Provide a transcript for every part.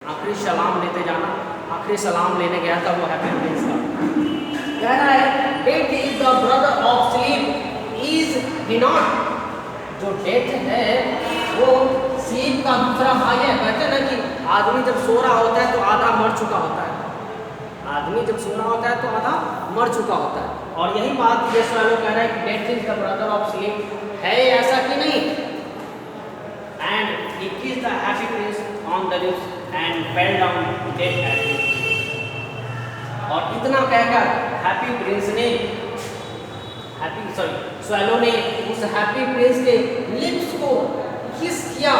आखिरी सलाम लेते जाना। आखिरी सलाम लेने गया था वो हैप्पी प्रिंस का। कह रहा है death is the brother of sleep is he not. जो डेथ है वो स्लीप का दूसरा भाई है। कहते हैं ना कि आदमी जब सो रहा होता है तो आधा मर चुका होता है। आदमी जब सो रहा होता है तो आधा मर चुका होता है। और यही बात ये वालों कह रहा है कि death is the brother of sleep. है ऐसा कि नहीं? And he kissed the happy prince on the lips and fell down dead at his। और इतना कहकर हैप्पी प्रिंस ने स्वैलो ने उस हैप्पी प्रिंस के लिप्स को किस किया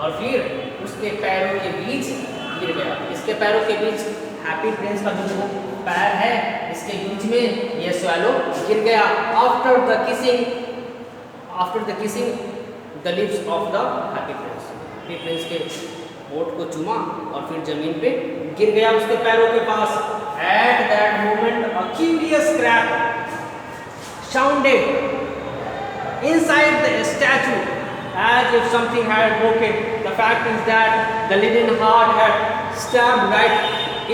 और फिर उसके पैरों के बीच गिर गया। इसके पैरों के बीच हैप्पी प्रिंस का जो पैर है इसके बीच में ये स्वैलो गिर गया। After the kissing the lips of the happy Prince. Happy Prince के होठ को चूमा और फिर जमीन पे गिर गया उसके पैरों के पास। At that moment a curious crack sounded inside the statue as if something had broken. The fact is that the little heart had stabbed right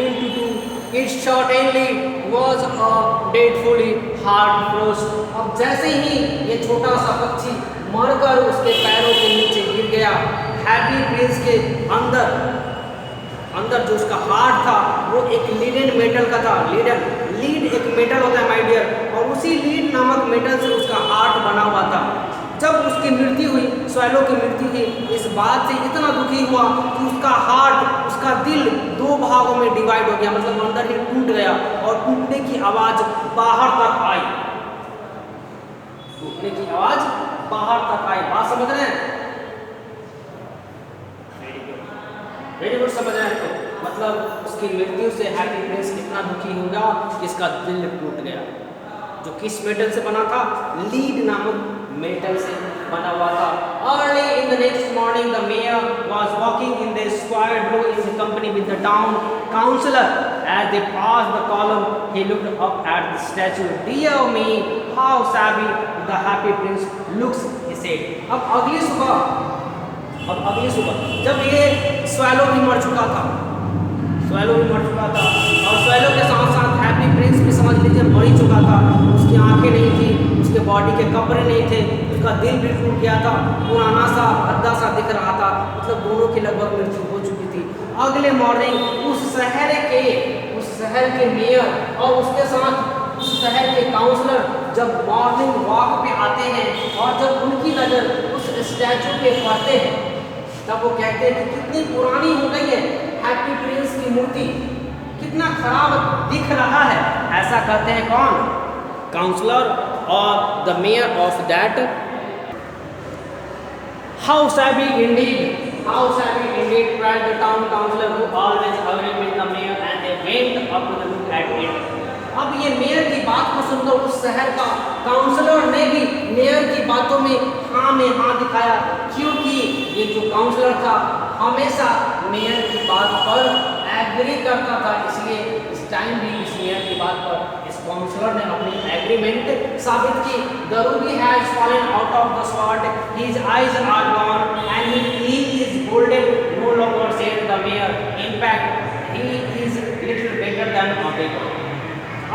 into two. It certainly was a dreadfully hard frost. अब जैसे ही ये छोटा सा पक्षी मरकर उसके पैरों के नीचे गिर गया, हैप्पी प्रिंस के अंदर जो उसका हार्ट था वो एक लीड मेटल का था। लीड एक मेटल होता है माय डियर, और उसी लीड नामक मेटल से उसका हार्ट बना हुआ था। जब उसकी मृत्यु हुई, स्वैलो की मृत्यु हुई, इस बात से इतना दुखी हुआ कि उसका हार्ट, उसका दिल दो भागों में डिवाइड हो गया, मतलब अंदर ही टूट गया और टूटने की आवाज बाहर तक आई। टूटने की आवाज बाहर तक आई। बात समझ रहे हैं? वेरी गुड, समझ रहे हैं? तो मतलब उसकी मृत्यु से हैप्पी प्रिंस कितना दुखी होगा कि इसका दिल टूट गया। जो किस मेटल से बना था? लीड नामक मेटल से बना हुआ था। Early in the next morning, the mayor was walking in the square below in company with the town councillor. As they passed the column, he looked up at the statue. Dear me, how shabby the happy prince looks, he said. अब अगली सुबह जब ये swallow भी मर चुका था, और स्वैलो के साथ साथ हैप्पी प्रिंस भी समझ लीजिए मर ही चुका था। उसकी आंखें नहीं थी, उसके बॉडी के कपड़े नहीं थे, उसका दिल भी टूट गया था, पुराना सा अद्दा सा दिख रहा था, मतलब दोनों की लगभग मृत्यु हो चुकी थी। अगले मॉर्निंग उस शहर के मेयर और उसके साथ उस शहर के काउंसलर जब मॉर्निंग वॉक पे आते हैं और जब उनकी नज़र उस स्टैचू पे पड़ते हैं, तब वो कहते हैं कि कितनी पुरानी हो गई है हैप्पी प्रिंस की मूर्ति, कितना खराब दिख रहा है। ऐसा कहते हैं कौन? काउंसलर और the mayor of that. How SEBI Indeed cried the town councillor who always agreed with the mayor, and they went up to look at it. अब ये मेयर की बात को सुनकर उस शहर का काउंसलर ने भी मेयर की बातों में हाँ दिखाया, क्योंकि ये जो काउंसलर था हमेशा मेयर की बात पर एग्री करता था। इसलिए इस टाइम भी इस मेयर की बात पर इस काउंसलर ने अपनी एग्रीमेंट साबित की। The ruby has fallen out of the sword, his eyes are gone, and he is golden no longer, said the mayor. In fact, he is little better than a beggar.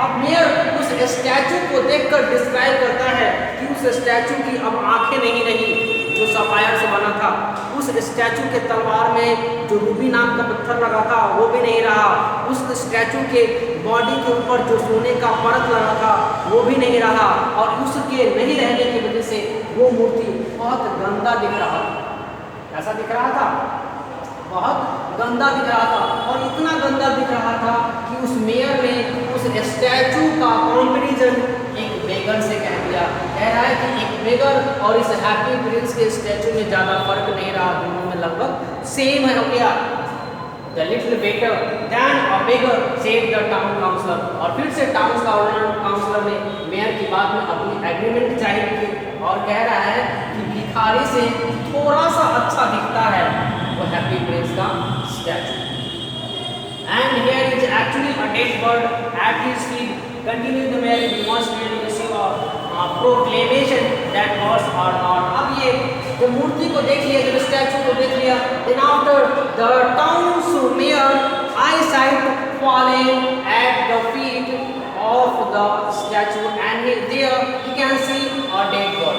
अब mayor उस statue को देखकर describe करता है कि उस statue की अब आंखें नहीं रही जो सफायर से बना था। उस स्टैचू के तलवार में जो रूबी नाम का पत्थर लगा था वो भी नहीं रहा। उस स्टैचू के बॉडी के ऊपर जो सोने का परत लगा था वो भी नहीं रहा, और उसके नहीं रहने की वजह से वो मूर्ति बहुत गंदा दिख रहा था। कैसा दिख रहा था? बहुत गंदा दिख रहा था। और इतना गंदा दिख रहा था कि उस मेयर ने उस स्टैचू का कंपैरिजन एक बेगर से कह दिया। कह रहा है कि एक बेगर और इस हैप्पी प्रिंस के स्टैचू में ज़्यादा फर्क नहीं रहा, दोनों में लगभग सेम है हो गया। The little better than a beggar, said the town councillor. और फिर से टाउन काउंसलर ने मेयर की बात में अपनी एग्रीमेंट जाहिर की और कह रहा है कि भिखारी से थोड़ा सा अच्छा दिखता है वो हैप्पी प्रिंस का statue. And here is actually a dead bird at his feet. Continue the mayor demonstrating the receiver proclamation that gods are not. अब ये जब मूर्ति को देख लिया, जब स्टैचू को देख लिया, then after the town's mayor eyesight fallen at the feet of the statue and there he can see a dead god.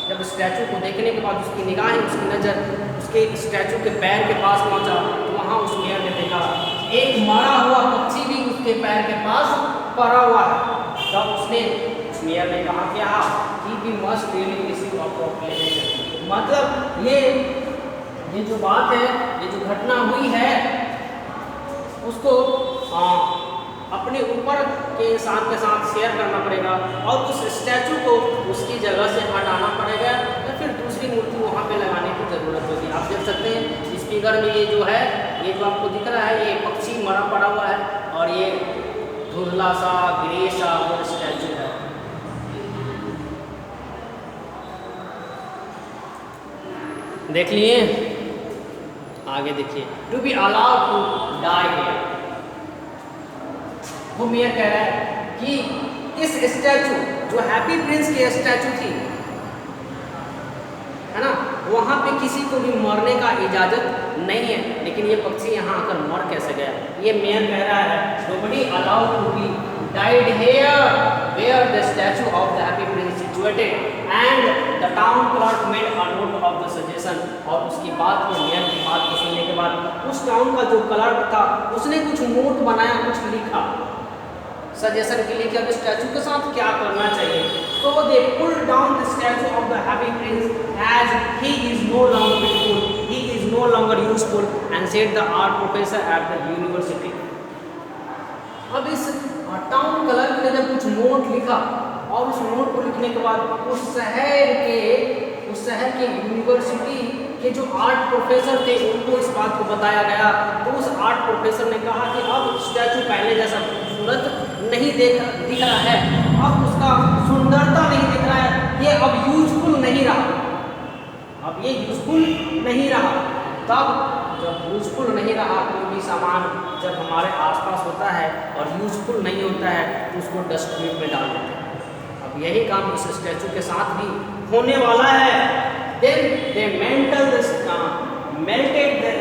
जब स्टैचू को देखने के बाद उसकी निगाहें, उसकी नज़र उसके स्टैचू के पैर के पास पहुंचा, तो वहाँ उस मेयर ने देखा एक मरा हुआ पक्षी भी उसके पैर के पास पड़ा हुआ है। तब उसने उस मेयर ने कहा कि हाँ, he we must really receive a proclamation. मतलब ये जो बात है, ये जो घटना हुई है, उसको अपने ऊपर के इंसान के साथ शेयर करना पड़ेगा और उस स्टैचू को उसकी जगह से हटाना पड़ेगा या फिर दूसरी मूर्ति वहाँ पे लगाने की ज़रूरत होगी। आप देख सकते हैं इस फिगर में ये जो है, ये जो आपको दिख रहा है, ये पक्षी मरा पड़ा हुआ है और ये धुंधला सा ग्रे सा वो स्टैचू है। देख लिए, आगे देखिए, to be allowed to die here. वो मेयर कह रहा है कि इस स्टैचू जो हैप्पी प्रिंस की स्टैचू थी, है ना, वहाँ पे किसी को भी मरने का इजाज़त नहीं है, लेकिन ये पक्षी यहाँ आकर मर कैसे गया? ये मेयर कह रहा है nobody allowed to be died here where the statue of the happy prince situated and the town clerk made a note of the suggestion। और उसकी बात को, मेयर की बात को सुनने के बाद उस टाउन का जो क्लर्क था उसने कुछ नोट बनाया, कुछ लिखा सजेशन के लिए कि अब स्टैचू के साथ क्या करना चाहिए। So they pulled down the statue of the happy prince as he is no longer beautiful, he is no longer useful and said the art professor at the university। अब इस टाउन क्लर्क ने जब कुछ note लिखा और उस note को लिखने के बाद उस शहर के यूनिवर्सिटी के जो आर्ट प्रोफेसर थे उनको इस बात को बताया गया। तो उस आर्ट प्रोफेसर ने कहा कि अब स्टैचू पहले जैसा खूबसूरत नहीं दिख रहा है, अब उसका सुंदरता नहीं दिख रहा है, ये अब यूजफुल नहीं रहा, अब ये यूजफुल नहीं रहा। तब जब यूजफुल नहीं रहा, कोई भी सामान जब हमारे आसपास होता है और यूजफुल नहीं होता है तो उसको डस्टबिन में डाल देते हैं। अब यही काम इस स्टैचू के साथ भी होने वाला है। Then they melted the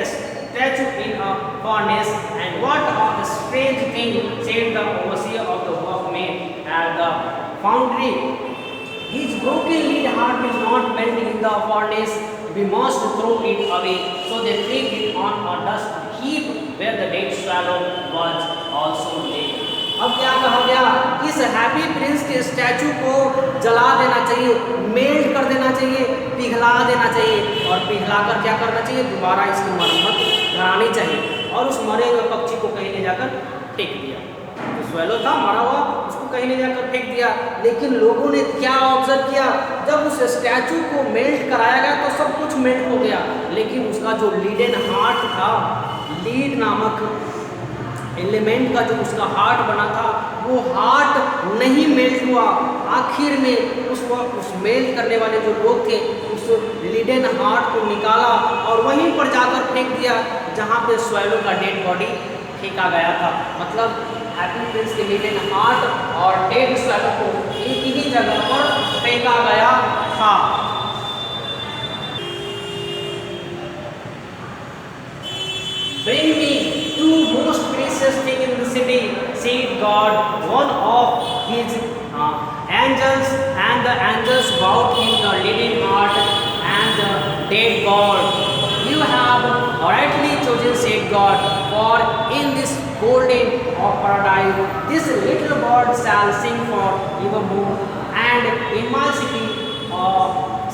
statue in a furnace, and what a strange thing, said the overseer of the workmen at the foundry. His broken lead heart is not melting in the furnace, we must throw it away. So they threw it on a dust heap where the dead swallow was also laid। अब क्या कहा गया, इस happy Prince के statue को जला देना चाहिए, मेल्ट कर देना चाहिए, पिघला देना चाहिए और पिघलाकर क्या करना चाहिए, दोबारा इसकी मरम्मत करानी चाहिए और उस मरे हुए पक्षी को कहीं ले जाकर फेंक दिया। जो स्वेलो था मरा हुआ, उसको कहीं ले जाकर फेंक दिया। लेकिन लोगों ने क्या ऑब्जर्व किया, जब उस स्टैचू को मेल्ट कराया गया तो सब कुछ मेल्ट हो गया, लेकिन उसका जो लीडन हार्ट था, लीड नामक एलिमेंट का जो उसका हार्ट बना था, वो हार्ट नहीं मेल्ट हुआ। आखिर में उस मेल्ट करने वाले जो लोग थे उस लीडन हार्ट को निकाला और वहीं पर जाकर फेंक दिया जहाँ पे स्वेलो का डेड बॉडी फेंका गया था। मतलब हैप्पी प्रिंस के लीडन हार्ट और डेड स्वेलो को एक ही जगह पर फेंका गया था। Bring me two most precious things in the city, said God. One of his angels, and the angels brought him the living heart and the dead God. You have rightly chosen, said God, for in this golden paradise this little bird shall sing for evermore, and in my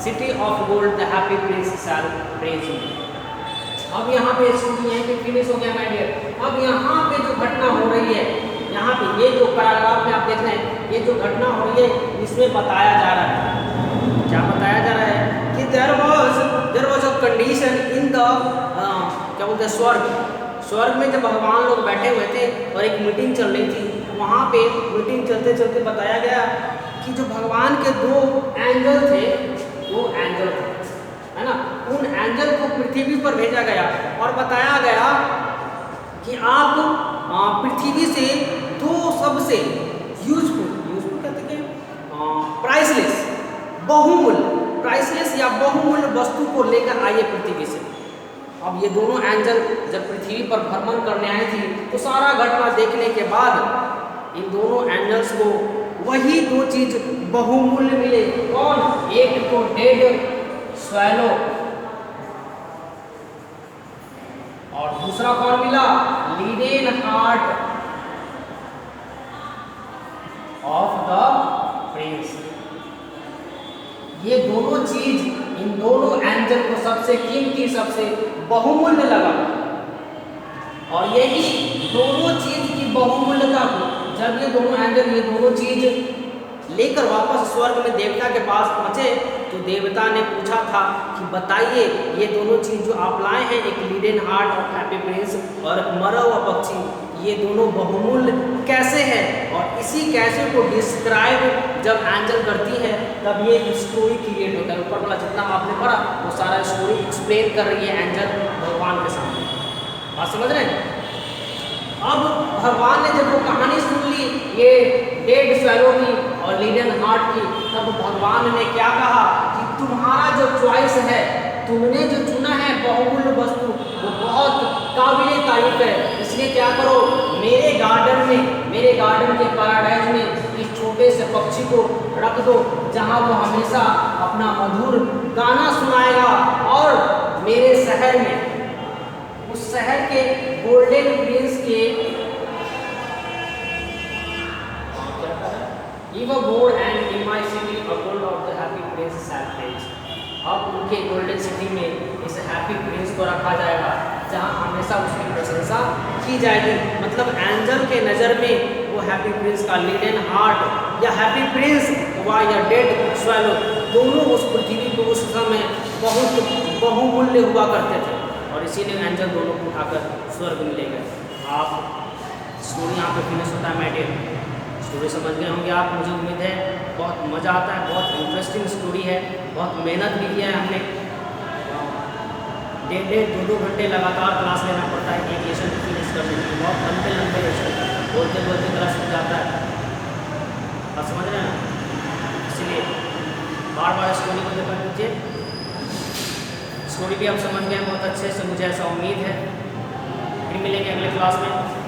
city of gold the happy prince shall praise you। अब यहाँ पे यहीं पे finish हो गया my dear. अब यहाँ पे जो घटना हो रही है, यहाँ पे ये जो पैराग्राफ में आप देख रहे हैं, ये जो घटना हो रही है इसमें बताया जा रहा है, क्या बताया जा रहा है कि there was a condition in the क्या बोलते हैं स्वर्ग में जब भगवान लोग बैठे हुए थे और एक मीटिंग चल रही थी, वहाँ पे मीटिंग चलते चलते बताया गया कि जो भगवान के दो एंजल थे, वो एंजल थे, है ना, उन एंजल को पृथ्वी पर भेजा गया और बताया गया कि आप पृथ्वी से दो सबसे यूजफुल कहते हैं प्राइस प्राइसलेस, बहुमूल्य, प्राइसलेस या बहुमूल्य वस्तु को लेकर आए पृथ्वी से। अब ये दोनों एंजल जब पृथ्वी पर भ्रमण करने आई थी तो सारा घटना देखने के बाद इन दोनों एंजल्स को वही दो चीज बहुमूल्य मिले। कौन? एक तो डेड स्वैलो और दूसरा कौन मिला? Leiden heart of the Prince. ये दोनों चीज इन दोनों एंजल को सबसे कीमती, सबसे बहुमूल्य लगा। और यही दोनों चीज की बहुमूल्यता को जब ये दोनों एंजल ये दोनों चीज लेकर वापस स्वर्ग में देवता के पास पहुंचे तो देवता ने पूछा था कि बताइए ये दोनों चीज जो आप लाए हैं, एक लीडेन हार्ट और हैप्पी प्रिंस और एक मरा हुआ पक्षी, ये दोनों बहुमूल्य कैसे हैं? और इसी कैसे को डिस्क्राइब जब एंजल करती है तब ये स्टोरी क्रिएट होता है। ऊपर वाला जितना आपने पढ़ा वो सारा स्टोरी एक्सप्लेन कर रही है एंजल भगवान के सामने। बात समझ रहे हैं? अब भगवान ने जब वो कहानी सुन ली ये डेड स्वैलो की और लीडेन हार्ट की, तब भगवान ने क्या कहा कि तुम्हारा जो चॉइस है, तुमने जो चुना है बहुमूल्य वस्तु, वो बहुत काबिले तारीफ है। इसलिए क्या करो, मेरे गार्डन के पैराडाइज में इस छोटे से पक्षी को रख दो, जहाँ वो हमेशा अपना मधुर गाना सुनाएगा। और मेरे शहर में, उस शहर के गोल्डन प्रिंस के Eva gold and in my city a gold of the happy prince shall praise। अब उनके गोल्डन सिटी में इस हैप्पी प्रिंस को रखा जाएगा जहाँ हमेशा उसकी प्रशंसा की जाएगी। मतलब एंजल के नज़र में वो हैप्पी प्रिंस का लीडेन हार्ट या हैप्पी प्रिंस हुआ या डेड स्वैलो, दोनों उस पृथ्वी को उस समय बहुत बहुमूल्य हुआ करते थे। और इसीलिए एंजल दोनों को उठाकर स्वर्ग में ले गए। आप स्टोरी यहाँ पे फिनिश होता है। मैटर स्टोरी समझ गए होंगे आप, मुझे उम्मीद है। बहुत मज़ा आता है, बहुत इंटरेस्टिंग स्टोरी है, बहुत मेहनत भी किया है हमने। डेढ़ 2-2 घंटे लगातार क्लास लेना पड़ता है एक लेसन फिनिश करने के लिए। बहुत लंबे लेसन बोलते बोलते गला सूख जाता है। आप समझ रहे हैं? इसलिए बार बार स्टोरी को देखा कीजिए। स्टोरी भी आप समझ गए बहुत अच्छे से, मुझे ऐसा उम्मीद है। फिर मिलेंगे अगले क्लास में।